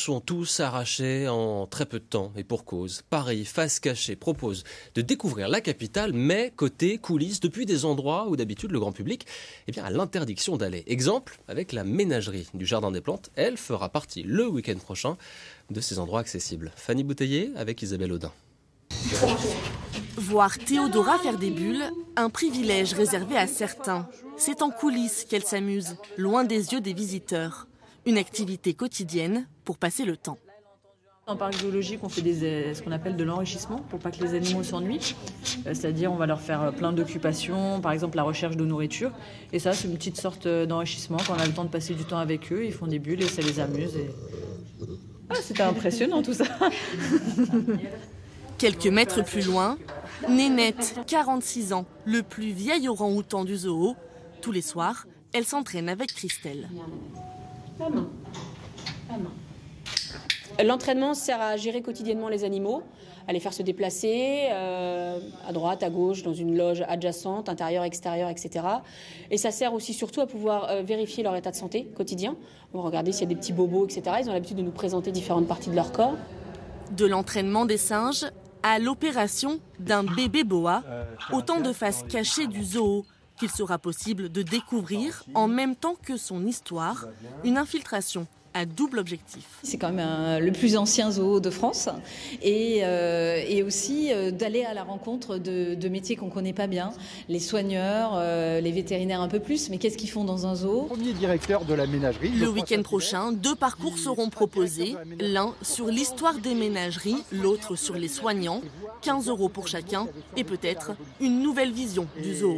sont tous arrachés en très peu de temps et pour cause. Paris, face cachée, propose de découvrir la capitale, mais côté coulisses, depuis des endroits où d'habitude le grand public a l'interdiction d'aller. Exemple avec la ménagerie du Jardin des Plantes. Elle fera partie le week-end prochain de ces endroits accessibles. Fanny Bouteiller avec Isabelle Audin. Voir Théodora faire des bulles, un privilège réservé à certains. C'est en coulisses qu'elle s'amuse, loin des yeux des visiteurs. Une activité quotidienne pour passer le temps. En parc zoologique, on fait ce qu'on appelle de l'enrichissement pour pas que les animaux s'ennuient. C'est-à-dire on va leur faire plein d'occupations, par exemple la recherche de nourriture. Et ça, c'est une petite sorte d'enrichissement. Quand on a le temps de passer du temps avec eux, ils font des bulles et ça les amuse. C'était impressionnant tout ça. Quelques mètres plus loin, Nénette, 46 ans, le plus vieil orang-outan du zoo. Tous les soirs, elle s'entraîne avec Christelle. L'entraînement sert à gérer quotidiennement les animaux, à les faire se déplacer à droite, à gauche, dans une loge adjacente, intérieure, extérieure, etc. Et ça sert aussi surtout à pouvoir vérifier leur état de santé quotidien. On va regarder s'il y a des petits bobos, etc. Ils ont l'habitude de nous présenter différentes parties de leur corps. De l'entraînement des singes à l'opération d'un bébé boa, autant de faces cachées du zoo qu'il sera possible de découvrir en même temps que son histoire, une infiltration à double objectif. C'est quand même le plus ancien zoo de France et aussi d'aller à la rencontre de métiers qu'on ne connaît pas bien, les soigneurs, les vétérinaires un peu plus, mais qu'est-ce qu'ils font dans un zoo ? Premier directeur de la ménagerie. Le week-end prochain, 2 parcours seront proposés, l'un sur l'histoire des ménageries, l'autre sur les soignants, 15 € pour chacun et peut-être une nouvelle vision du zoo.